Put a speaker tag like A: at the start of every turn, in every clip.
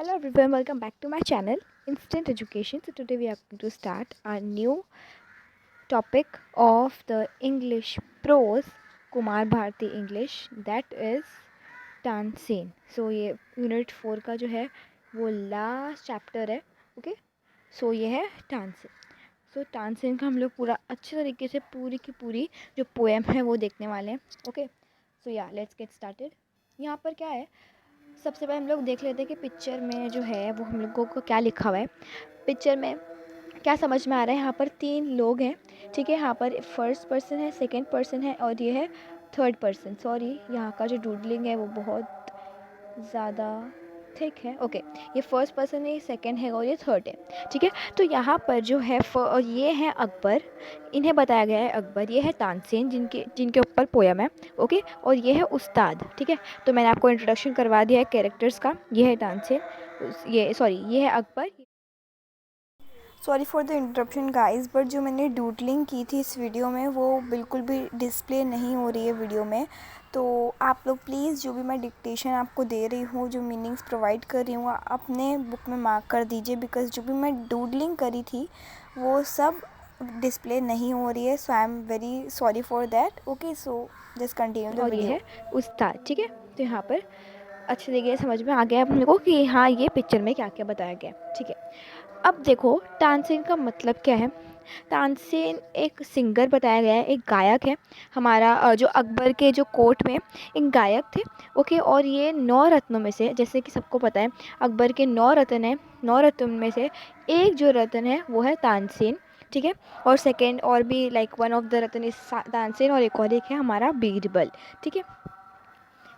A: Hello everyone, welcome back to my channel Instant Education. So today we are going to start our new topic of the English prose Kumar Bharati English, that is Tansen. So ये unit 4 का जो है वो last chapter है. Okay, सो ये है तानसेन. सो तानसेन का हम लोग पूरा अच्छे तरीके से पूरी की पूरी जो पोएम है वो देखने वाले हैं. ओके, सो या लेट्स गेट स्टार्टेड. यहाँ पर क्या है, सबसे पहले हम लोग देख लेते हैं कि पिक्चर में जो है वो हम लोगों को क्या लिखा हुआ है. पिक्चर में क्या समझ में आ रहा है, यहाँ पर 3 लोग हैं. ठीक है, यहाँ पर फर्स्ट पर्सन है, सेकंड पर्सन है और ये है थर्ड पर्सन. सॉरी, यहाँ का जो डूडलिंग है वो बहुत ज़्यादा ठीक है. ओके, ये फर्स्ट पर्सन है, ये सेकंड है और ये थर्ड है. ठीक है, तो यहाँ पर जो है ये है अकबर, इन्हें बताया गया है अकबर. ये है तानसेन जिनके ऊपर पोयम है. ओके, और ये है उस्ताद. ठीक है, तो मैंने आपको इंट्रोडक्शन करवा दिया है कैरेक्टर्स का. ये है तानसेन, ये है Akbar. Sorry for the interruption guys, but जो मैंने डूडलिंग की थी इस वीडियो में वो बिल्कुल भी डिस्प्ले नहीं हो रही है वीडियो में. तो आप लोग प्लीज़ जो भी मैं डिक्टेशन आपको दे रही हूँ, जो मीनिंग्स प्रोवाइड कर रही हूँ, अपने बुक में मार्क कर दीजिए, बिकॉज़ जो भी मैं डूडलिंग करी थी वो सब डिस्प्ले नहीं हो रही है. So I am very sorry for that. Okay, so just continue the video. ये है उस्ताद. ठीक है, तो यहाँ पर अच्छे तरीके से समझ में आ गया अपने को कि हाँ ये पिक्चर में क्या क्या बताया गया. ठीक है, अब देखो तानसेन का मतलब क्या है. तानसेन एक सिंगर बताया गया है, एक गायक है हमारा, जो अकबर के जो कोर्ट में एक गायक थे. ओके, और ये 9 रत्नों में से, जैसे कि सबको पता है अकबर के 9 रत्न हैं, 9 रत्न में से एक जो रत्न है वो है तानसेन. ठीक है, और सेकेंड और भी like one of the Ratna is Tansen, और एक है हमारा बीरबल. ठीक है,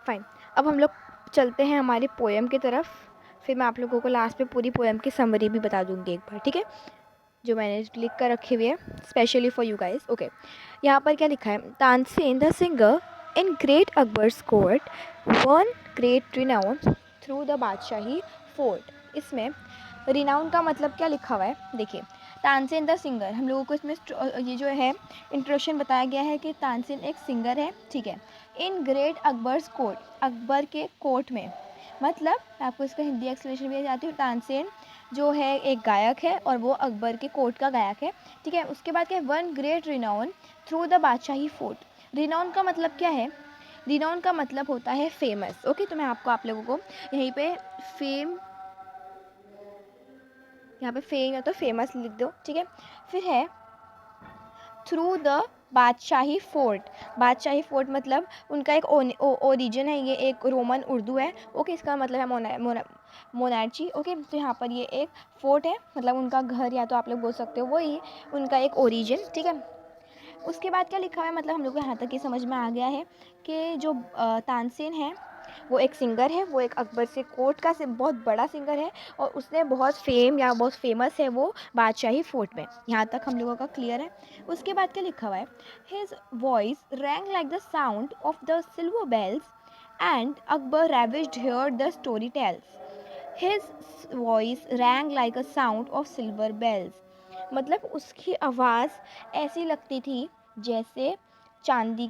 A: फाइन. अब हम लोग चलते हैं हमारी पोएम की तरफ. फिर मैं आप लोगों को लास्ट में पूरी पोएम की समरी भी बता दूंगी एक बार. ठीक है, जो मैंने लिख कर रखी हुई है specially for you guys. Okay, यहाँ पर क्या लिखा है. Tansen the singer in great Akbar's court one great renown through the Badshahi fort. इसमें रिनाउन का मतलब क्या लिखा हुआ है, देखिए. तानसेन द सिंगर, हम लोगों को इसमें ये जो है इंट्रोडक्शन बताया गया है कि तानसेन एक सिंगर है. ठीक है, in great Akbar's court, Akbar के कोर्ट में, मतलब मैं आपको इसका हिंदी एक्सप्लेनेशन भी चाहती हूँ. तानसेन जो है एक गायक है और वो अकबर के कोर्ट का गायक है. ठीक है, उसके बाद क्या है, one great renown through the Badshahi fort. Renown का मतलब क्या है, रिनाउन का मतलब होता है फेमस. ओके, तो मैं आपको आप लोगों को यहीं पे फेम, यहाँ पे फेम या तो फेमस लिख दो. ठीक है, फिर है through the Badshahi fort. Badshahi fort मतलब उनका एक ओरिजिन है, ये एक रोमन उर्दू है. ओके, इसका मतलब है मोनार्ची. ओके, तो यहाँ पर ये एक फोर्ट है, मतलब उनका घर, या तो आप लोग बोल सकते हो वही उनका एक ओरिजिन. ठीक है, उसके बाद क्या लिखा हुआ है, मतलब हम लोग को यहाँ तक ये समझ में आ गया है कि जो तानसेन है वो एक सिंगर है, वो एक अकबर से कोर्ट का से बहुत बड़ा सिंगर है, और उसने बहुत फेम या बहुत फेमस है वो बादशाही फोर्ट में. यहाँ तक हम लोगों का क्लियर है. उसके बाद क्या लिखा हुआ है, his voice rang like the sound of the silver bells and Akbar ravished hear the story tells. His voice rang like a sound of silver bells, मतलब उसकी आवाज़ ऐसी लगती थी जैसे चांदी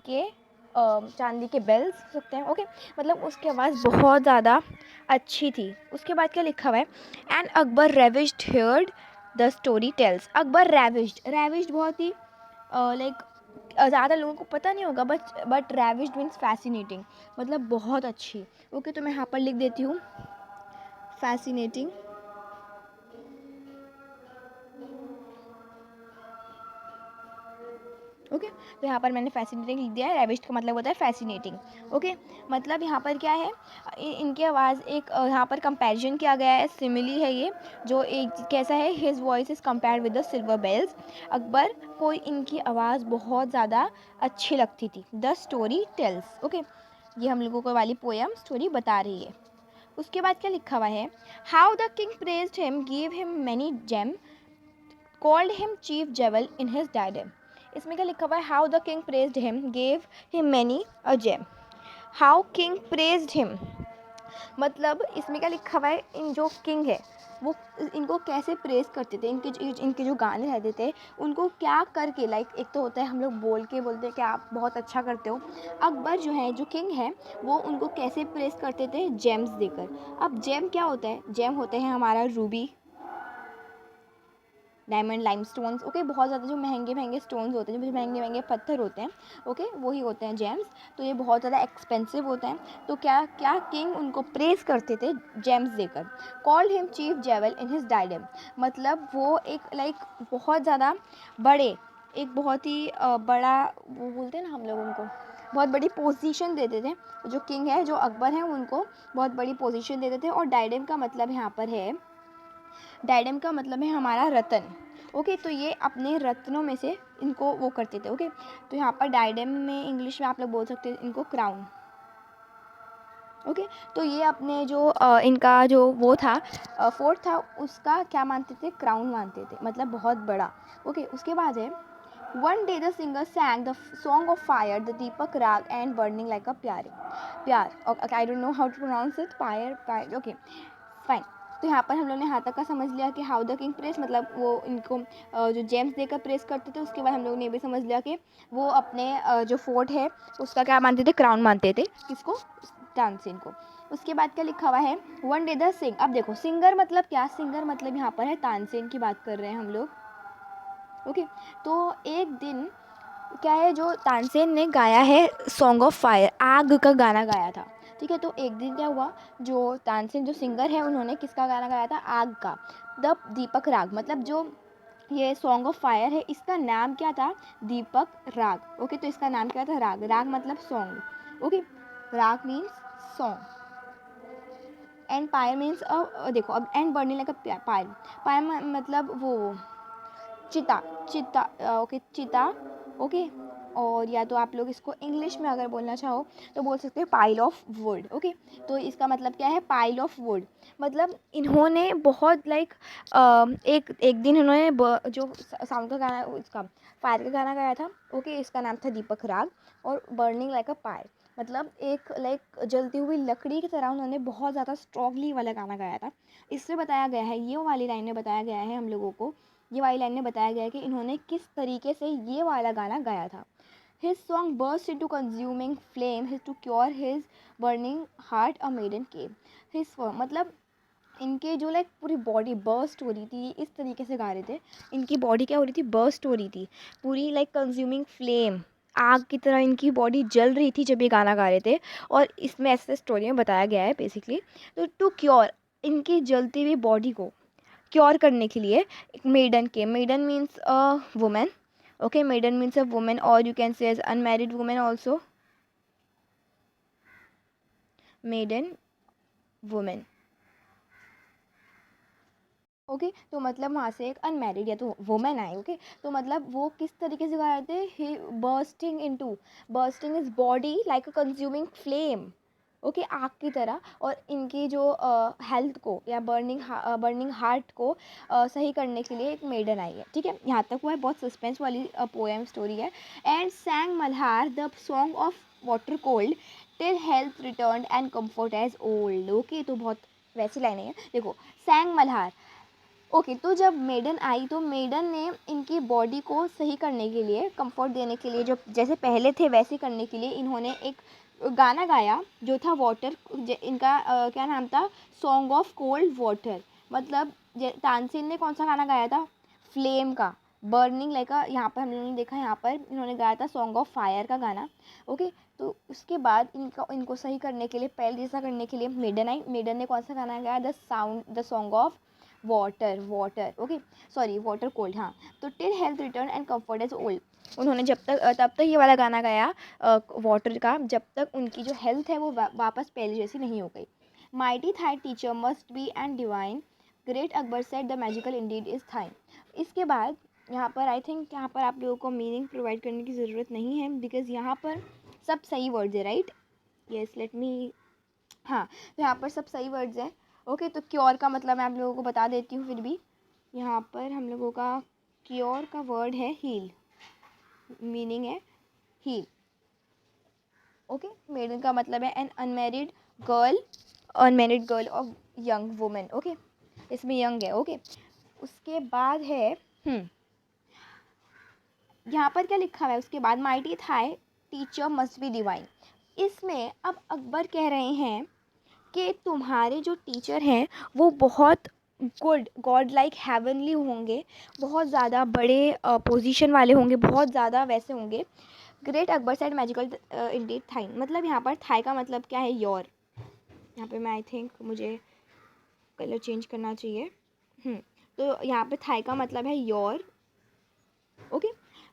A: के बेल्स सकते हैं. ओके, मतलब उसकी आवाज़ बहुत ज़्यादा अच्छी थी. उसके बाद क्या लिखा हुआ है, and Akbar ravished heard the story tells. Akbar ravished बहुत ही लाइक ज़्यादा लोगों को पता नहीं होगा, बट रेविश्ड मीन्स फैसिनेटिंग, मतलब बहुत अच्छी. ओके, तो मैं यहाँ पर लिख देती हूँ फैसिनेटिंग. ओके, तो यहाँ पर मैंने फैसिनेटिंग लिख दिया है. रेविश्ड का मतलब होता है फैसिनेटिंग. ओके, मतलब यहाँ पर क्या है, इनकी आवाज़ एक यहाँ पर कंपैरिजन किया गया है, सिमिली है ये, जो एक कैसा है, his voice is compared with the silver bells. Akbar को इनकी आवाज़ बहुत ज़्यादा अच्छी लगती थी. The story tales. ओके, ये हम लोगों को वाली पोएम स्टोरी बता रही है. उसके बाद क्या लिखा हुआ है, how the king praised him, give him many gem, called him chief jewel in his diadem. इसमें क्या लिखा हुआ है, how the king praised him, gave him many a gem. How king praised him, मतलब इसमें क्या लिखा हुआ है, इन जो किंग है वो इनको कैसे प्रेज़ करते थे, इनके जो गाने रहते थे उनको क्या करके, लाइक एक तो होता है हम लोग बोल के बोलते हैं कि आप बहुत अच्छा करते हो। अकबर जो है, जो किंग है, वो उनको कैसे प्रेज़ करते थे, जेम्स देकर। अब जेम क्या होता है, जेम होते हैं हमारा रूबी, डायमंड, लाइमस्टोन्स, ओके, बहुत ज़्यादा जो महंगे स्टोन्स होते हैं, जो महंगे पत्थर होते हैं, ओके, वही होते हैं जेम्स। तो ये बहुत ज़्यादा एक्सपेंसिव होते हैं। तो क्या क्या किंग उनको प्रेज़ करते थे जेम्स देकर। Called him chief jewel in his डायडम, मतलब वो एक लाइक बहुत ज़्यादा बड़े, एक बहुत ही बड़ा, वो बोलते हैं ना हम लोग उनको, बहुत बड़ी पोजीशन देते थे। जो किंग है, जो अकबर हैं, उनको बहुत बड़ी पोजीशन देते थे। और डायडम का मतलब यहाँ पर है, डायडम का मतलब है हमारा रतन, ओके। तो ये अपने रत्नों में से इनको वो करते थे, ओके। तो यहाँ पर डायडम में इंग्लिश में आप लोग बोल सकते हैं इनको क्राउन, ओके। तो ये अपने जो इनका जो वो था, फोर्ट था, उसका क्या मानते थे, क्राउन मानते थे, मतलब बहुत बड़ा, ओके। उसके बाद है, one day the singer sang the song of fire, the Deepak raag and burning like a pyre, I don't know how to pronounce it, fire, okay, fine. तो यहाँ पर हम लोग ने यहाँ तक का समझ लिया कि हाउ द किंग प्रेस, मतलब वो इनको जो जेम्स देकर प्रेस करते थे। उसके बाद हम लोग ने ये भी समझ लिया कि वो अपने जो फोर्ट है उसका क्या मानते थे, क्राउन मानते थे, किसको, तानसेन को। उसके बाद क्या लिखा हुआ है, वन डे द सिंग। अब देखो सिंगर मतलब क्या, सिंगर मतलब यहाँ पर है तानसेन की बात कर रहे हैं हम लोग, ओके। तो एक दिन क्या है, जो तानसेन ने गाया है सॉन्ग ऑफ फायर, आग का गाना गाया था, ठीक है। तो एक दिन क्या हुआ, जो तानसेन जो सिंगर है, उन्होंने किसका गाना गाया था, आग का, द दीपक राग, मतलब जो ये सॉन्ग ऑफ फायर है, इसका नाम क्या था, दीपक राग, ओके। तो इसका नाम क्या था, राग, राग मतलब song, okay. Raga means song, and pyre means देखो अब, and burning like a pyre, pyre मतलब वो चिता, चिता, ओके, चिता, ओके। और या तो आप लोग इसको इंग्लिश में अगर बोलना चाहो तो बोल सकते हैं पाइल ऑफ वुड, ओके। तो इसका मतलब क्या है, पाइल ऑफ वुड, मतलब इन्होंने बहुत लाइक एक एक दिन इन्होंने जो साउंड का गाना, इसका फायर का गाना गाया था, ओके। इसका नाम था दीपक राग, और बर्निंग लाइक अ पायर, मतलब एक लाइक जलती हुई लकड़ी की तरह उन्होंने बहुत ज़्यादा स्ट्रॉन्गली वाला गाना गाया था। इससे बताया गया है, ये वाली लाइन में बताया गया है हम लोगों को, ये वाली लाइन में बताया गया है कि इन्होंने किस तरीके से ये वाला गाना गाया था। His song burst into consuming flame his to cure his burning heart a maiden cave. His मतलब इनके जो लाइक पूरी बॉडी बर्स्ट हो रही थी, इस तरीके से गा रहे थे, इनकी बॉडी क्या हो रही थी, बर्स्ट हो रही थी, पूरी लाइक कंज्यूमिंग फ्लेम, आग की तरह इनकी बॉडी जल रही थी जब ये गाना गा रहे थे। और इसमें ऐसे स्टोरी में बताया गया है बेसिकली। तो टू क्योर, इनकी जलती हुई बॉडी को क्योर करने के लिए एक मेडन के, maiden means a woman, okay, maiden means a woman, और you can say as unmarried woman also, maiden woman, okay. तो मतलब वहाँ से एक अनमैरिड या तो वुमेन आई, ओके। तो मतलब वो किस तरीके से गा रहे थे, he bursting into, bursting his body like a consuming flame, okay, आग की तरह। और इनकी जो हेल्थ को या बर्निंग हार्ट को सही करने के लिए एक मेडन आई है, ठीक है। यहाँ तक हुआ है, बहुत सस्पेंस वाली पोएम स्टोरी है। And sang Malhar the song of water cold till health return and comfort as old, okay. तो बहुत वैसी लाइनें हैं, देखो, सैंग मल्हार, ओके। तो जब मेडन आई तो मेडन ने इनकी बॉडी को सही करने के लिए, कंफर्ट देने के लिए, जो जैसे पहले थे वैसे करने के लिए इन्होंने एक गाना गाया जो था वाटर, इनका क्या नाम था, सॉन्ग ऑफ कोल्ड वाटर। मतलब तानसेन ने कौन सा गाना गाया था, फ्लेम का, बर्निंग लाइक अ, यहाँ पर हम लोगों ने देखा, यहाँ पर इन्होंने गाया था सॉन्ग ऑफ फायर का गाना, ओके। तो उसके बाद इनको सही करने के लिए, पहले जैसा करने के लिए मेडन आई, मेडन ने कौन सा गाना गाया, the song of water, okay, sorry water cold, हाँ। तो till health return and comfort as old, उन्होंने तब तक ये वाला गाना गाया वाटर का, जब तक उनकी जो हेल्थ है वो वापस पहले जैसी नहीं हो गई। Mighty thy teacher must be and divine, great Akbar said the magical indeed is thine. इसके बाद यहाँ पर आई थिंक यहाँ पर आप लोगों को मीनिंग प्रोवाइड करने की ज़रूरत नहीं है, बिकॉज यहाँ पर सब सही वर्ड्स है, राइट, येस, लेट मी, हाँ। तो यहाँ पर सब सही वर्ड्स हैं, ओके। तो क्योर का मतलब मैं आप लोगों को बता देती हूँ फिर भी। यहाँ पर हम लोगों का क्योर का वर्ड है हील, मीनिंग है हील, ओके। मेडन का मतलब है an unmarried girl, unmarried girl और यंग वुमेन, ओके। इसमें यंग है। ओके, उसके बाद है यहाँ पर क्या लिखा हुआ है, उसके बाद mighty thy teacher must be divine. इसमें अब अकबर कह रहे हैं कि तुम्हारे जो टीचर हैं वो बहुत गॉड लाइक हेवनली होंगे, बहुत ज़्यादा बड़े पोजीशन वाले होंगे, बहुत ज़्यादा वैसे होंगे। Great Akbar said magical indeed thy, मतलब यहाँ पर थाई का मतलब क्या है, योर। यहाँ पे मैं आई थिंक मुझे कलर चेंज करना चाहिए। तो यहाँ पे थाई का मतलब है योर। ओके,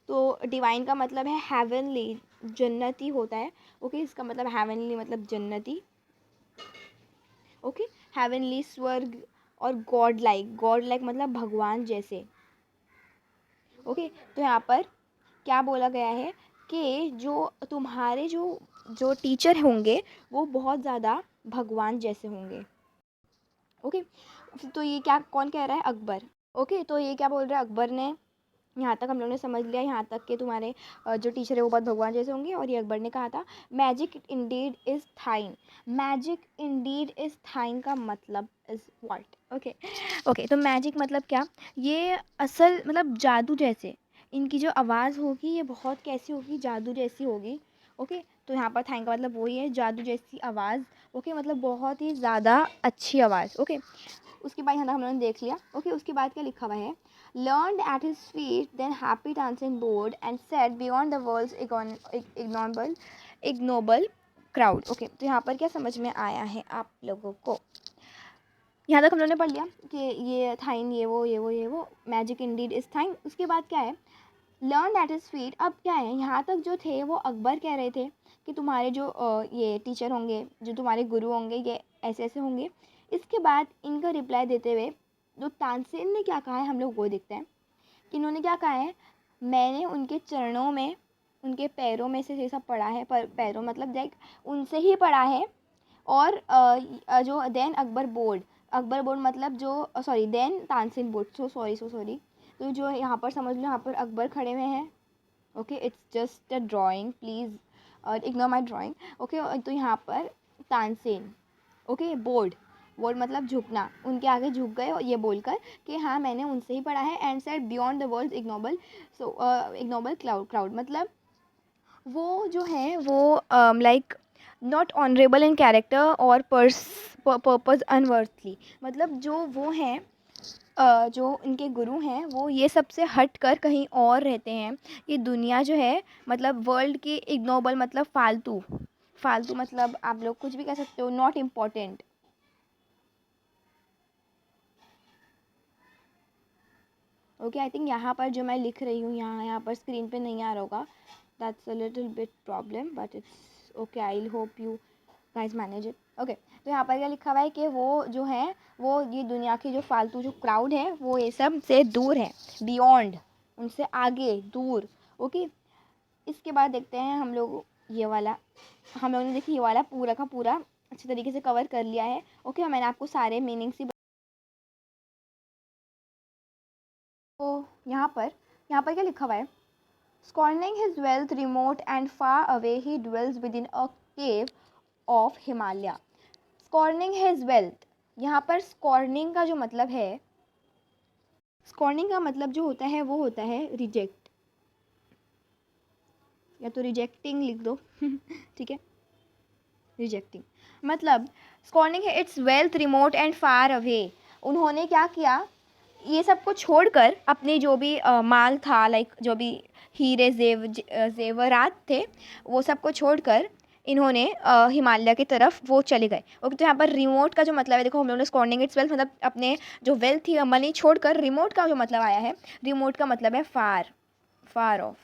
A: तो डिवाइन का मतलब है हेवनली, जन्नती होता है। ओके, इसका मतलब हेवनली मतलब जन्नती। ओके, हेवनली स्वर्ग, और गॉड लाइक मतलब भगवान जैसे। ओके, तो यहाँ पर क्या बोला गया है कि जो तुम्हारे जो टीचर होंगे वो बहुत ज़्यादा भगवान जैसे होंगे। ओके, तो ये क्या कौन कह रहा है, अकबर। ओके, तो ये क्या बोल रहा है अकबर ने, यहाँ तक हम लोगों ने समझ लिया, यहाँ तक कि तुम्हारे जो टीचर है वो बहुत भगवान जैसे होंगे। और ये अकबर ने कहा था magic indeed is thine. Magic indeed is thine का मतलब इज़ व्हाट। ओके ओके, तो मैजिक मतलब क्या, ये असल मतलब जादू जैसे, इनकी जो आवाज़ होगी ये बहुत कैसी होगी, जादू जैसी होगी। ओके, तो यहाँ पर थाइन का मतलब वही है, जादू जैसी आवाज़। ओके, मतलब बहुत ही ज़्यादा अच्छी आवाज़। ओके, उसके बाद यहाँ तक हम लोगों ने देख लिया। ओके, उसके बाद क्या लिखा हुआ है, learned at his feet, then happy dancing board and said beyond the world's ignoble crowd। Okay, तो यहाँ पर क्या समझ में आया है आप लोगों को, यहाँ तक हम लोगों ने पढ़ लिया कि ये थाइन, ये वो मैजिक इंडीड इज थाइन। उसके बाद क्या है, लर्न एट हिज फीट। अब क्या है, यहाँ तक जो थे वो अकबर कह रहे थे कि तुम्हारे जो ये टीचर होंगे, जो तुम्हारे गुरु होंगे, ये ऐसे ऐसे होंगे। इसके बाद इनका रिप्लाई देते हुए जो तानसेन ने क्या कहा है हम लोग वो देखते हैं कि इन्होंने क्या कहा है, मैंने उनके चरणों में, उनके पैरों में से ये सब पढ़ा है, पर पैरों मतलब लाइक उनसे ही पढ़ा है। और जो देन अकबर बोर्ड मतलब जो sorry then Tansen bored, so sorry. तो जो यहाँ पर समझ लो, यहाँ पर अकबर खड़े हुए हैं। Okay, it's just a drawing, please ignore my drawing. Okay, तो यहाँ पर तानसेन, ओके, बोर्ड मतलब झुकना, उनके आगे झुक गए और ये बोलकर कि हाँ मैंने उनसे ही पढ़ा है। And said beyond the world ignoble, so ignoble crowd मतलब वो जो है वो like not honourable in character और पर्पज़ अनवर्थली, मतलब जो वो हैं जो इनके गुरु हैं वो ये सबसे हट कर कहीं और रहते हैं। ये दुनिया जो है मतलब वर्ल्ड की इग्नोबल मतलब फालतू मतलब आप लोग कुछ भी कह सकते हो, not important. Okay, I think यहाँ पर जो मैं लिख रही हूँ यहाँ पर स्क्रीन पे नहीं आ रहा होगा, that's a little bit problem, but it's okay, I hope you guys manage it. Okay, तो यहाँ पर क्या लिखा हुआ है कि वो जो है वो ये दुनिया की जो फालतू जो क्राउड है वो ये सब से दूर है, बियॉन्ड उनसे आगे दूर। ओके, इसके बाद देखते हैं हम लोग ये वाला, हम लोगों ने देखिए ये वाला पूरा का पूरा अच्छे तरीके से कवर कर लिया है। ओके, मैंने आपको सारे मीनिंग्स ही तो यहाँ पर क्या लिखा हुआ है, scorning his wealth remote and far away he dwells within a cave of Himalaya। scorning his wealth, यहाँ पर scorning का जो मतलब है, scorning का मतलब जो होता है वो होता है रिजेक्ट, या तो रिजेक्टिंग लिख दो ठीक है, रिजेक्टिंग मतलब scorning है it's wealth remote and far away. उन्होंने क्या किया, ये सब को छोड़कर अपने जो भी माल था, लाइक जो भी हीरे जेवरात थे वो सब को छोड़कर इन्होंने हिमालय की तरफ वो चले गए। ओके, तो यहाँ पर रिमोट का जो मतलब है, देखो हम लोगों ने स्कॉर्निंग इट्स वेल्थ मतलब अपने जो वेल्थ थी मनी छोड़कर, रिमोट का जो मतलब आया है, रिमोट का मतलब है फार ऑफ।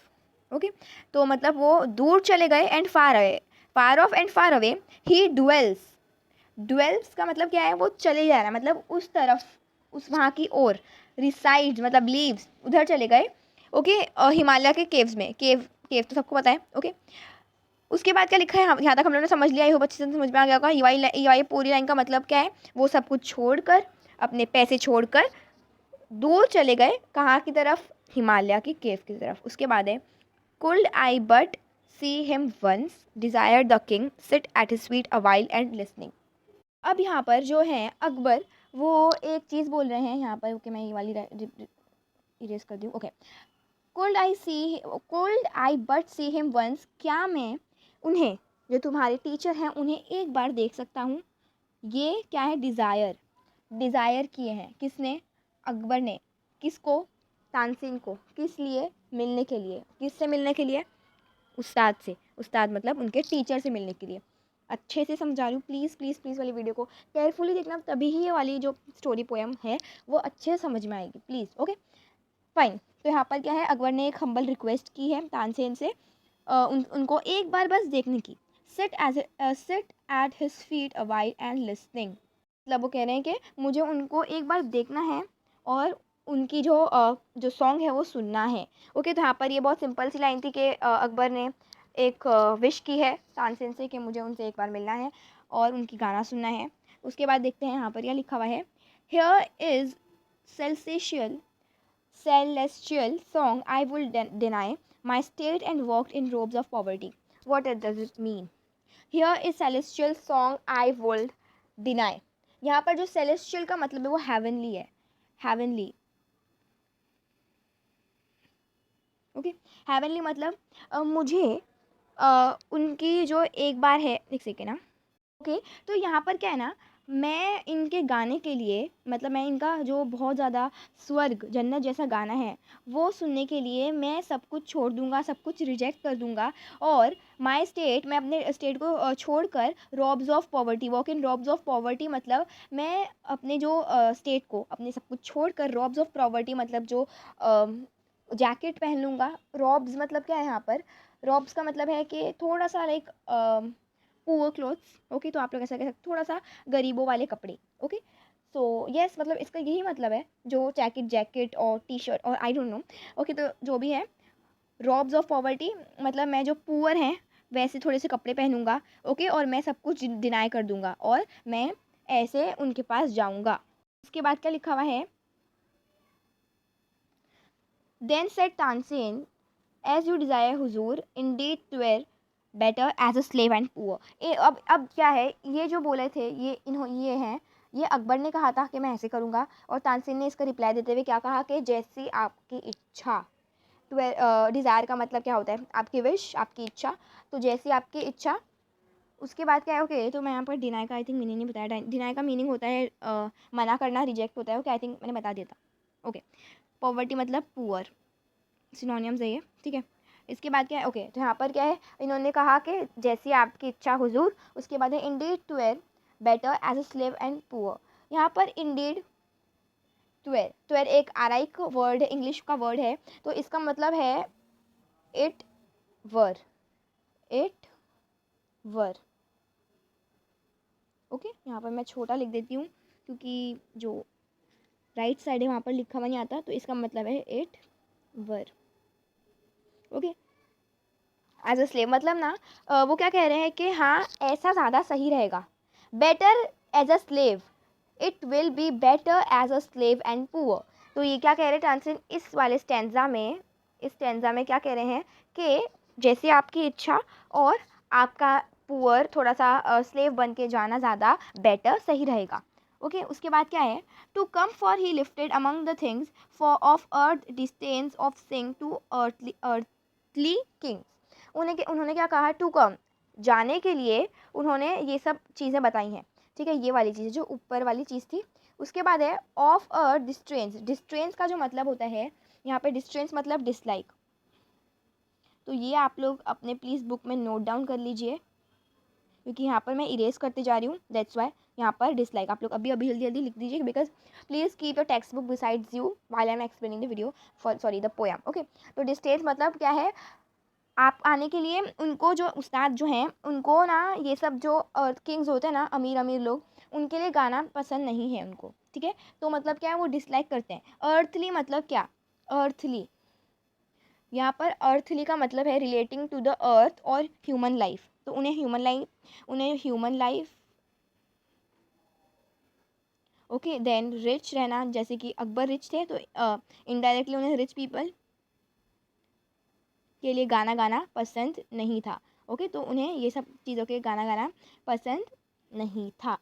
A: ओके, तो मतलब वो दूर चले गए and far of and far away he dwells का मतलब क्या है, वो चले जा रहा है मतलब उस तरफ, उस वहाँ की ओर। रिसाइड मतलब लीव्स, उधर चले गए। ओके, हिमालय के केव्स में, केव तो सबको पता है। ओके, उसके बाद क्या लिखा है, यहाँ तक हम लोगों ने समझ लिया, आई होप अच्छे से समझ में आ गया होगा। ये पूरी लाइन का मतलब क्या है, वो सब कुछ छोड़कर, अपने पैसे छोड़कर दूर चले गए, कहाँ की तरफ, हिमालय की केव की तरफ। उसके बाद है could I but see him once desire the king sit at his feet a while and listening. अब यहाँ पर जो है अकबर वो एक चीज़ बोल रहे हैं यहाँ पर। ओके, मैं ये वाली इरेज कर दूँ। Okay, could I but see him once, क्या मैं उन्हें, जो तुम्हारे टीचर हैं, उन्हें एक बार देख सकता हूँ। ये क्या है, डिज़ायर, डिज़ायर किए हैं किसने, अकबर ने, किसको, तानसेन को, किस लिए, मिलने के लिए, किससे मिलने के लिए, उस्ताद से, उस्ताद मतलब उनके टीचर से मिलने के लिए। अच्छे से समझा रही हूँ, प्लीज़ प्लीज़ प्लीज़ वाली वीडियो को केयरफुली देखना, तभी ही ये वाली जो स्टोरी पोएम है वो अच्छे से समझ में आएगी, प्लीज़। Okay fine. तो यहाँ पर क्या है, अकबर ने एक हम्बल रिक्वेस्ट की है तानसेन से उनको एक बार बस देखने की। Seat at his feet a while and listening, मतलब वो कह रहे हैं कि मुझे उनको एक बार देखना है और उनकी जो सॉन्ग है वो सुनना है। ओके, तो यहाँ पर ये बहुत सिंपल सी लाइन थी कि अकबर ने एक विश की है तानसेन से कि मुझे उनसे एक बार मिलना है और उनकी गाना सुनना है। उसके बाद देखते हैं यहाँ पर क्या लिखा हुआ है, here is celestial celestial song I will deny my state and walked in robes of poverty. What does it mean? Here is celestial song I will deny. यहाँ पर जो celestial का मतलब है वो heavenly है, heavenly। ओके, heavenly मतलब मुझे उनकी जो एक बार है, एक सेकेंड ना। ओके, तो यहाँ पर क्या है ना, मैं इनके गाने के लिए, मतलब मैं इनका जो बहुत ज़्यादा स्वर्ग जन्नत जैसा गाना है वो सुनने के लिए मैं सब कुछ छोड़ दूंगा, सब कुछ रिजेक्ट कर दूंगा। और माय स्टेट, मैं अपने स्टेट को छोड़कर robes of poverty, walk in robes of poverty, मतलब मैं अपने जो स्टेट को, अपने सब कुछ छोड़कर, रॉब्स ऑफ पॉवर्टी मतलब जो जैकेट पहन लूँगा। रॉब्स मतलब क्या है यहाँ पर, रॉब्स का मतलब है कि थोड़ा सा लाइक पुअर क्लोथ्स। ओके, तो आप लोग ऐसा कह सकते, थोड़ा सा गरीबों वाले कपड़े। ओके, सो यस, मतलब इसका यही मतलब है, जो जैकेट और टी शर्ट और आई डोंट नो। ओके, तो जो भी है, रॉब्स ऑफ पॉवर्टी मतलब मैं जो पुअर हैं वैसे थोड़े से कपड़े पहनूंगा। ओके, और मैं सब कुछ डिनाई कर दूंगा और मैं ऐसे उनके पास जाऊंगा। उसके बाद क्या लिखा हुआ है, then said Tansen, as you desire Hazur, Indeed ट्वेर better as a slave and poor. अब क्या है, ये जो बोले थे ये हैं, ये अकबर ने कहा था कि मैं ऐसे करूँगा, और तानसेन ने इसका रिप्लाई देते हुए क्या कहा कि जैसी आपकी इच्छा। डिज़ायर का मतलब क्या होता है, आपकी विश, आपकी इच्छा, तो जैसी आपकी इच्छा। उसके बाद क्या है, ओके, तो मैं यहाँ पर डिनाई का आई थिंक मीनिंग नहीं बताया। डिनाई का मीनिंग होता है मना करना, रिजेक्ट होता है। ओके, आई थिंक मैंने बता दिया था। ओके, पॉवर्टी मतलब पुअर, सिनोनियम्स है ये, ठीक है। इसके बाद क्या है, ओके, तो यहाँ पर क्या है, इन्होंने कहा कि जैसी आपकी इच्छा हुजूर। उसके बाद है Indeed ट्वेर better as a slave and poor. यहाँ पर इंडीड ट्वेर, ट्वेर एक आराइक वर्ड है, इंग्लिश का वर्ड है, तो इसका मतलब है it were, it were. Okay, यहाँ पर मैं छोटा लिख देती हूँ क्योंकि जो राइट साइड है वहाँ पर लिखा हुआ नहीं आता, तो इसका मतलब है it were. Okay, as a slave मतलब ना वो क्या कह रहे हैं कि हाँ ऐसा ज़्यादा सही रहेगा। Better as a slave, it will be better as a slave and poor. तो ये क्या कह रहे हैं ट्रांसलेट इस वाले स्टेंजा में, इस स्टेंजा में क्या कह रहे हैं कि जैसे आपकी इच्छा और आपका पुअर थोड़ा सा स्लेव बन के जाना ज़्यादा बेटर सही रहेगा। ओके, उसके बाद क्या है, to come for he lifted among the things for of earth distance of sing to earthly kings. उन्होंने क्या कहा, टू कम, जाने के लिए उन्होंने ये सब चीज़ें बताई हैं। ठीक है, ये वाली चीज़ जो ऊपर वाली चीज़ थी। उसके बाद है ऑफ अ डिस्ट्रेंस। डिस्ट्रेंस का जो मतलब होता है यहाँ पे, डिस्ट्रेंस मतलब डिसलाइक। तो ये आप लोग अपने प्लीज़ बुक में नोट डाउन कर लीजिए, क्योंकि यहाँ पर मैं इरेज करते जा रही हूँ, दैट्स वाई यहाँ पर डिसलाइक आप लोग अभी अभी जल्दी जल्दी लिख दीजिए, because please keep your text book besides you while I am explaining the video for sorry the poem. Okay, तो डिस्ट्रेंस मतलब क्या है, आप आने के लिए उनको, जो उस्ताद जो हैं उनको ना, ये सब जो अर्थ किंग्स होते हैं ना, अमीर अमीर लोग, उनके लिए गाना पसंद नहीं है उनको। ठीक है, तो मतलब क्या है, वो डिसलाइक करते हैं। अर्थली मतलब क्या, अर्थली, यहाँ पर अर्थली का मतलब है रिलेटिंग टू द अर्थ और ह्यूमन लाइफ। तो उन्हें human life. Okay, then rich रहना, जैसे कि अकबर रिच थे, तो इनडायरेक्टली उन्हें रिच पीपल के लिए गाना गाना पसंद नहीं था। ओके, तो उन्हें ये सब चीज़ों के गाना गाना पसंद नहीं था।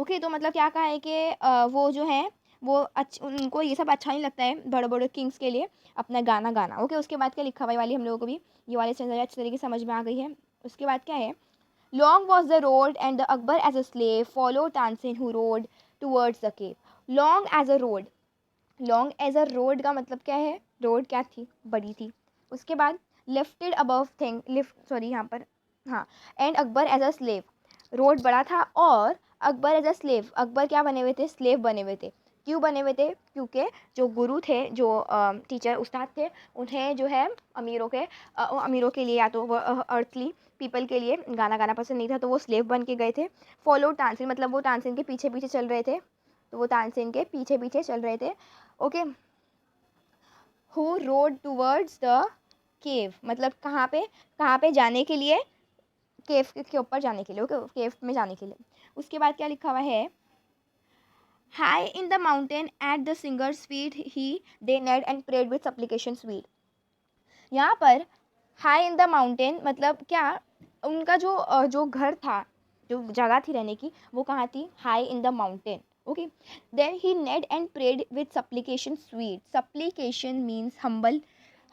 A: ओके, तो मतलब क्या कहा है कि वो जो है वो उनको ये सब अच्छा नहीं लगता है बड़े बड़े किंग्स के लिए अपना गाना गाना। ओके, उसके बाद क्या लिखा हुआ है वाली हम लोगों को भी ये वाली सेंटेंस अच्छी तरीके से समझ में आ गई है। उसके बाद क्या है, long was the road and the Akbar as a slave follow Tansen who rode towards the cave. Long as a road, long as a road का मतलब क्या है, रोड क्या थी, बड़ी थी। उसके बाद lifted above thing, lift sorry यहाँ पर, हाँ, and Akbar as a slave, road बड़ा था और Akbar as a slave, Akbar क्या बने हुए थे, स्लेव बने हुए थे। क्यों बने हुए थे, क्योंकि जो गुरु थे, जो टीचर उस्ताद थे, उन्हें जो है अमीरों के अमीरों के लिए या तो वो अर्थली पीपल के लिए गाना गाना पसंद नहीं था, तो वो स्लेव बन के गए थे। फॉलो तानसेन मतलब वो तानसेन के पीछे पीछे चल रहे थे, तो वो तानसेन के पीछे पीछे चल रहे थे। Okay, who rode towards the केव मतलब कहाँ पे जाने के लिए, केव के ऊपर जाने के लिए। ओके, केव में जाने के लिए। उसके बाद क्या लिखा हुआ है, high in the mountain at the singer's feet he they knelt and prayed with supplication sweet. यहाँ पर हाई इन द माउंटेन मतलब क्या, उनका जो घर था, जो जगह थी रहने की, वो कहाँ थी, high in the mountain. Okay, then he knelt and prayed with supplication sweet. Supplication means humble,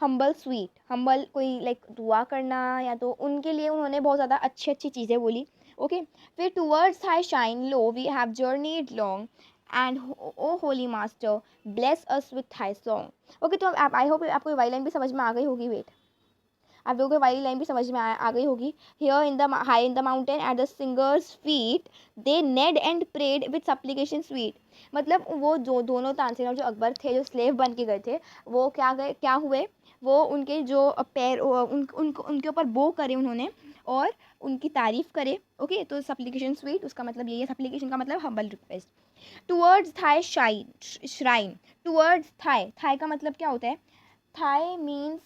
A: humble sweet, humble कोई लाइक दुआ करना, या तो उनके लिए उन्होंने बहुत ज़्यादा अच्छी अच्छी चीज़ें बोली। ओके, फिर towards high shine lo we have journeyed long and O holy master bless us with thy song. Okay, तो आप आई होप आपको वाई लाइन भी समझ में आ गई होगी। वेट, आप लोगों को वाली लाइन भी समझ में आ गई होगी। Here in the high in the mountain at the singer's feet they knelt and prayed with supplication sweet. मतलब वो जो दोनों तानसेन और जो अकबर थे, जो स्लेव बन के गए थे, वो क्या हुए, वो उनके जो पैर उनके ऊपर बो करे उन्होंने और उनकी तारीफ करे। ओके, तो सप्लिकेशन स्वीट उसका मतलब यही है, सप्लिकेशन का मतलब humble request. Towards thy shine shrine, towards thy, thy का मतलब क्या होता है, थाई मीन्स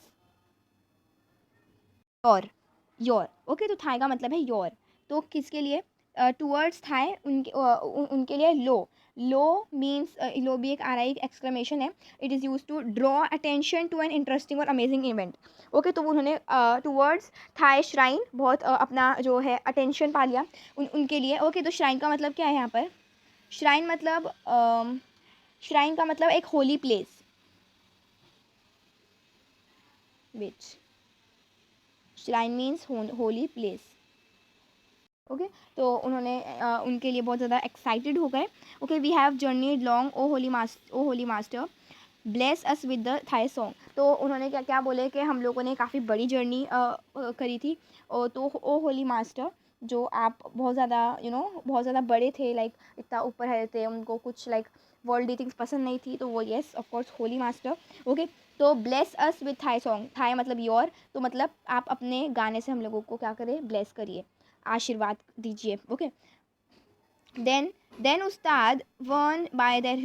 A: योर। ओके, तो थाई का मतलब है योर, तो किसके लिए, टूवर्ड्स थाई उनके लिए लो। लो मीन्स लो भी एक आ रहा है, एक एक्सक्लेमेशन है। It is use to draw attention to an interesting or amazing event. Okay, तो उन्होंने टूवर्ड्स थाई श्राइन बहुत अपना जो है अटेंशन पा लिया उनके लिए। ओके, तो श्राइन का मतलब क्या है यहाँ पर, श्राइन मतलब श्राइन का मतलब एक holy place, which shrine means holy place. Okay, तो उन्होंने उनके लिए बहुत ज़्यादा एक्साइटेड हो गए। Okay, we have journeyed long o holy master bless us with thy थाई सॉन्ग। तो उन्होंने क्या क्या बोले कि हम लोगों ने काफ़ी बड़ी जर्नी करी थी, तो ओ होली मास्टर, जो आप बहुत ज़्यादा बहुत ज़्यादा बड़े थे, लाइक इतना ऊपर है थे, उनको कुछ लाइक वर्ल्डली थिंग्स पसंद नहीं थी, तो वो yes of course holy master. Okay, तो bless us with thy song, thy मतलब योर, तो मतलब आप अपने गाने से हम लोगों को क्या करें, ब्लेस करिए, आशीर्वाद दीजिए। Okay, then then Ustad one by there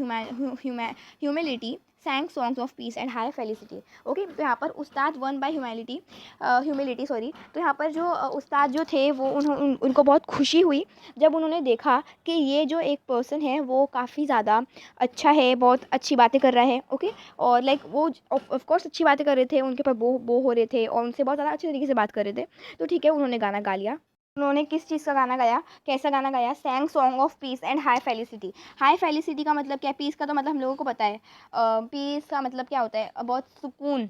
A: humility सैंग songs of peace and high felicity. Okay, तो यहाँ पर उस्ताद वन बाय ह्यूमिलिटी सॉरी, तो यहाँ पर जो उस्ताद जो थे वो उनको बहुत खुशी हुई जब उन्होंने देखा कि ये जो एक पर्सन है वो काफ़ी ज़्यादा अच्छा है, बहुत अच्छी बातें कर रहा है। ओके, और लाइक वो ऑफ कोर्स अच्छी बातें कर रहे थे, उनके ऊपर बो हो रहे थे और उनसे बहुत ज़्यादा अच्छे तरीके से बात कर रहे थे, तो ठीक है, उन्होंने गाना गा लिया। उन्होंने किस चीज़ का गाना गाया, कैसा गाना गाया, सैंग song of peace and high felicity. High felicity का मतलब क्या है, पीस का तो मतलब हम लोगों को पता है, पीस का मतलब क्या होता है, बहुत सुकून,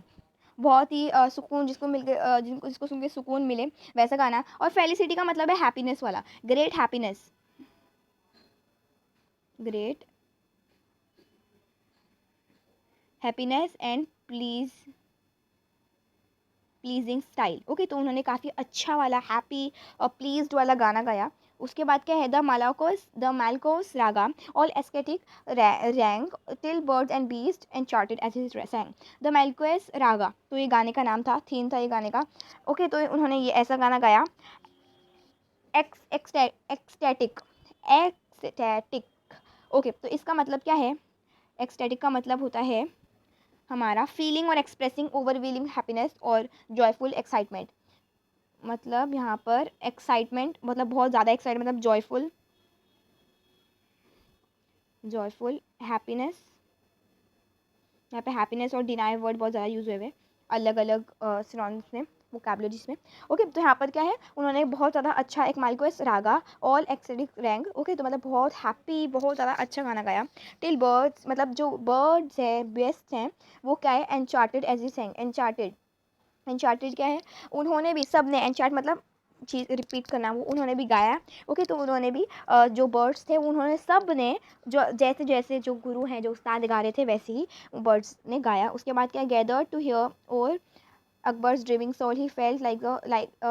A: बहुत ही सुकून, जिसको मिल के जिसको सुन के सुकून मिले, वैसा गाना। और फेलिसिटी का मतलब है हैप्पीनेस वाला, great happiness, great happiness and pleasing style. Okay, तो उन्होंने काफ़ी अच्छा वाला हैप्पी और प्लीज्ड वाला गाना गाया। उसके बाद क्या है, the Malkauns raga all aesthetic rank till birds and beast and charted as his sang. The Malkauns raga, तो ये गाने का नाम था, थीम था ये गाने का। ओके, तो उन्होंने ये ऐसा गाना गाया, एक्सटैटिक, एक्सटैटिक। ओके, तो इसका मतलब क्या है, एक्सटैटिक का मतलब होता है हमारा फीलिंग और एक्सप्रेसिंग ओवरवेलिंग हैप्पीनेस और जॉयफुल एक्साइटमेंट। मतलब यहाँ पर एक्साइटमेंट मतलब बहुत ज़्यादा एक्साइटमेंट, मतलब जॉयफुल, जॉयफुल हैप्पीनेस, यहाँ पे हैप्पीनेस और डिनाई वर्ड बहुत ज़्यादा यूज़ हुए हुए अलग अलग सिनोनिम्स में। वोकैबुलरीज में। ओके, तो यहाँ पर क्या है, उन्होंने बहुत ज़्यादा अच्छा एक माइल्कोस रागा ऑल एक्सेडिक रैंग, ओके, तो मतलब बहुत हैप्पी, बहुत ज़्यादा अच्छा गाना गाया। टिल बर्ड्स, मतलब जो बर्ड्स है बेस्ट हैं वो क्या है, एनचार्टेड एज ही सेंग। एनचार्टेड, एनचार्टेड क्या है, उन्होंने भी, सब ने, एनचार्ट मतलब चीज़ रिपीट करना, वो उन्होंने भी गाया। ओके, तो उन्होंने भी जो बर्ड्स थे उन्होंने सब ने, जो जैसे जैसे जो गुरु हैं जो उस्ताद गा रहे थे वैसे ही बर्ड्स ने गाया। उसके बाद क्या, गैदर टू हियर और Akbar's dreaming soul, he felt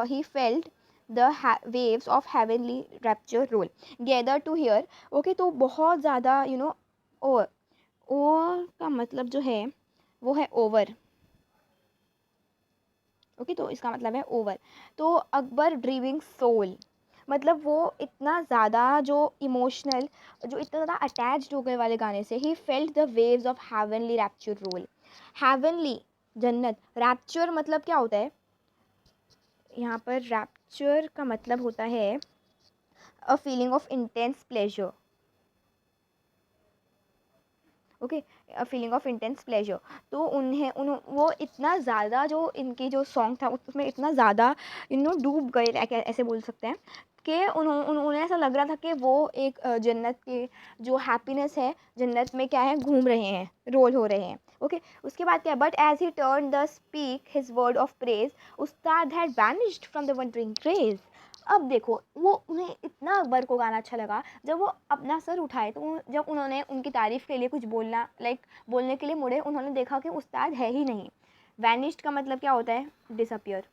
A: he felt the waves of heavenly rapture roll. Gather to hear, okay, तो बहुत ज़्यादा और का मतलब जो है वो है ओवर। ओके, तो इसका मतलब है ओवर। तो अकबर ड्रीमिंग सोल, मतलब वो इतना ज़्यादा जो इमोशनल, जो इतना ज़्यादा अटैच्ड हो गए वाले गाने से, he felt the waves of heavenly rapture roll. Heavenly, जन्नत, रैप्चर मतलब क्या होता है, यहाँ पर रैप्चर का मतलब होता है a feeling of intense pleasure. Okay, a feeling of intense pleasure. तो वो इतना ज़्यादा, जो इनकी जो सॉन्ग था उसमें इतना ज़्यादा डूब गए, ऐसे बोल सकते हैं कि उन्हें ऐसा लग रहा था कि वो एक जन्नत के जो हैप्पीनेस है, जन्नत में क्या है, घूम रहे हैं, रोल हो रहे हैं। ओके, उसके बाद क्या, but as he turn the speak his word of praise, उस्ताद had vanished from the wondering craze. अब देखो, वो उन्हें इतना अकबर को गाना अच्छा लगा, जब वो अपना सर उठाए, तो जब उन्होंने उनकी तारीफ़ के लिए कुछ बोलना, बोलने के लिए मुड़े, उन्होंने देखा कि उस्ताद है ही नहीं। वैनिश्ड का मतलब क्या होता है, डिसअपियर।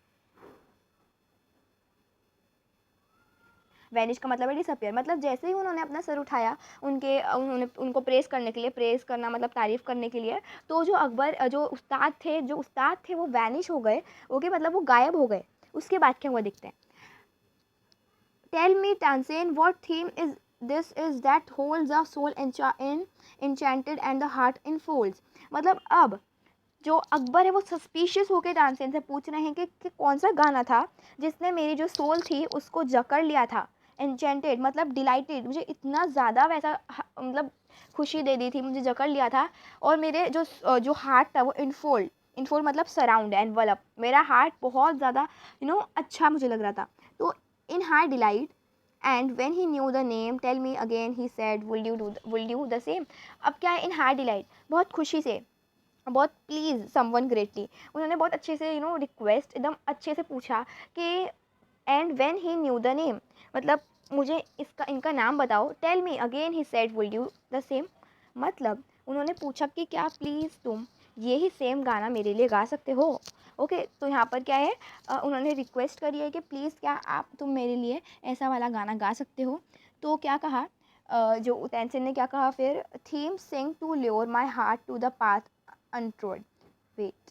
A: वैनिश का मतलब है डिसअपियर, मतलब जैसे ही उन्होंने अपना सर उठाया उन्होंने उनको प्रेस करने के लिए, प्रेस करना मतलब तारीफ़ करने के लिए, तो जो अकबर, जो उस्ताद थे वो वैनिश हो गए। ओके, मतलब वो गायब हो गए। उसके बाद क्या हुआ देखते हैं। Tell me, Tansen, what theme is this is that holds the soul enchanted and the heart enfolds। मतलब अब जो अकबर है वो सस्पिशियस होकर तानसेन से पूछ रहे हैं कि कौन सा गाना था जिसने मेरी जो सोल थी उसको जकड़ लिया था। एन्चेंटेड मतलब डिलाइटेड, मुझे इतना ज़्यादा वैसा मतलब खुशी दे दी थी, मुझे जकड़ लिया था। और मेरे जो हार्ट था वो इनफोल्ड, इनफोल्ड मतलब सराउंड, एनवलप, मेरा हार्ट बहुत ज़्यादा अच्छा मुझे लग रहा था। तो in high delight and when he knew the name tell me again he said will you the same. अब क्या है, इन हाई डिलाइट, बहुत खुशी से, बहुत प्लीज़ समवन ग्रेटली, उन्होंने बहुत अच्छे से रिक्वेस्ट एकदम अच्छे से पूछा कि and when he knew the name, मतलब मुझे इनका नाम बताओ। Tell me again he said will you the same, मतलब उन्होंने पूछा कि क्या प्लीज़ तुम ये ही सेम गाना मेरे लिए गा सकते हो। ओके, तो यहाँ पर क्या है, उन्होंने रिक्वेस्ट करी है कि प्लीज़ क्या तुम मेरे लिए ऐसा वाला गाना गा सकते हो। तो क्या कहा, जो उतैनसिन ने क्या कहा फिर, theme sing to lure my heart to the path untrod. Wait,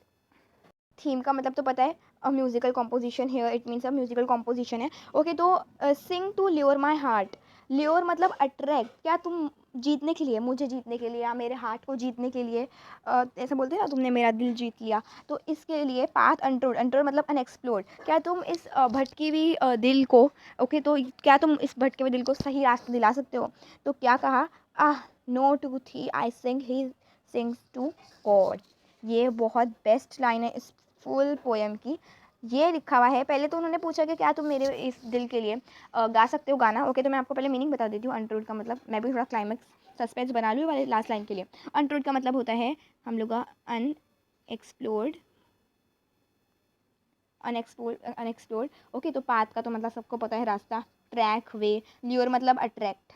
A: theme का मतलब तो पता है, a musical composition, here it means a musical composition है। ओके, तो sing to lure my heart, lure मतलब अट्रैक्ट, क्या तुम जीतने के लिए, मुझे जीतने के लिए या मेरे हार्ट को जीतने के लिए, ऐसा बोलते हैं ना, तुमने मेरा दिल जीत लिया, तो इसके लिए पाथ अनटोल्ड, अनटोल्ड मतलब अनएक्सप्लोर्ड, क्या तुम इस भटकी हुई दिल को, ओके, तो क्या तुम इस भटके हुए दिल को सही रास्ता दिला सकते हो। तो क्या कहा, आह नो टू थी आई सिंग ही सिंग्स टू गॉड। ये बहुत बेस्ट लाइन है इस फुल पोएम की। ये लिखा हुआ है, पहले तो उन्होंने पूछा कि क्या तुम मेरे इस दिल के लिए गा सकते हो गाना। ओके, तो मैं आपको पहले मीनिंग बता देती हूँ। अनट्रूड का मतलब, मैं भी थोड़ा क्लाइमेक्स सस्पेंस बना लूँ वाले लास्ट लाइन के लिए। अनट्रूड का मतलब होता है हम लोग का अनएक्सप्लोर्ड, अनएक्सप्लोर्ड। ओके, तो पाथ का तो मतलब सबको पता है, रास्ता, ट्रैक, वे। ल्योर मतलब अट्रैक्ट,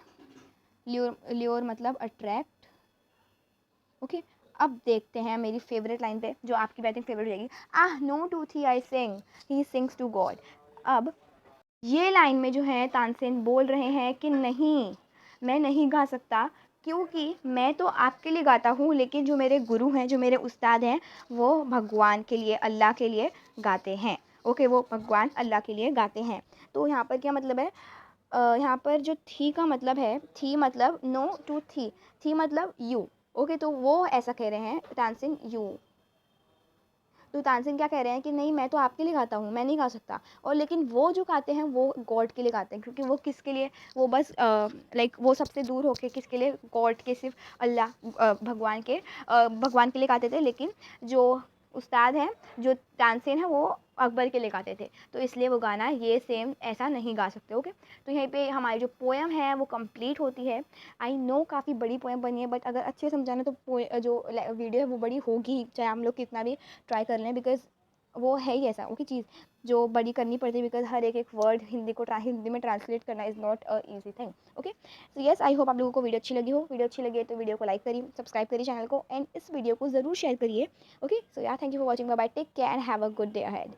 A: ल्योर मतलब अट्रैक्ट। ओके, अब देखते हैं मेरी फेवरेट लाइन पे, जो आपकी बैटिंग फेवरेट रहेगी। आह नो टू थी आई सिंग ही सिंग्स टू गॉड। अब ये लाइन में जो है तानसेन बोल रहे हैं कि नहीं, मैं नहीं गा सकता, क्योंकि मैं तो आपके लिए गाता हूँ, लेकिन जो मेरे गुरु हैं, जो मेरे उस्ताद हैं, वो भगवान के लिए, अल्लाह के लिए गाते हैं। ओके, वो भगवान अल्लाह के लिए गाते हैं। तो यहाँ पर क्या मतलब है, यहाँ पर जो थी का मतलब है, थी मतलब नो टू थी मतलब यू। ओके, तो वो ऐसा कह रहे हैं तानसेन, यू, तो तानसेन क्या कह रहे हैं कि नहीं, मैं तो आपके लिए गाता हूँ, मैं नहीं गा सकता। और लेकिन वो जो गाते हैं वो गॉड के लिए गाते हैं, क्योंकि वो किसके लिए, वो बस वो सबसे दूर होके किसके लिए, गॉड के, सिर्फ अल्लाह, भगवान के लिए गाते थे। लेकिन जो उस्ताद हैं जो तानसेन है वो अकबर के लिए गाते थे, तो इसलिए वो गाना ये सेम ऐसा नहीं गा सकते। ओके, तो यहीं पे हमारी जो पोएम है वो कंप्लीट होती है। आई नो काफ़ी बड़ी पोएम बनी है, बट अगर अच्छे से समझाना तो जो वीडियो है वो बड़ी होगी, चाहे हम लोग कितना भी ट्राई कर लें, बिकॉज वो है ही ऐसा ओके चीज़ जो बड़ी करनी पड़ती है, बिकॉज हर एक वर्ड हिंदी में ट्रांसलेट करना is not a easy thing. Okay, so yes, I hope आप लोगों को वीडियो अच्छी लगी हो। वीडियो अच्छी लगी है तो वीडियो को लाइक करिए, सब्सक्राइब करिए चैनल को, एंड इस वीडियो को ज़रूर शेयर करिए। Okay, so yeah thank you for watching, bye bye, take care and have a good day ahead.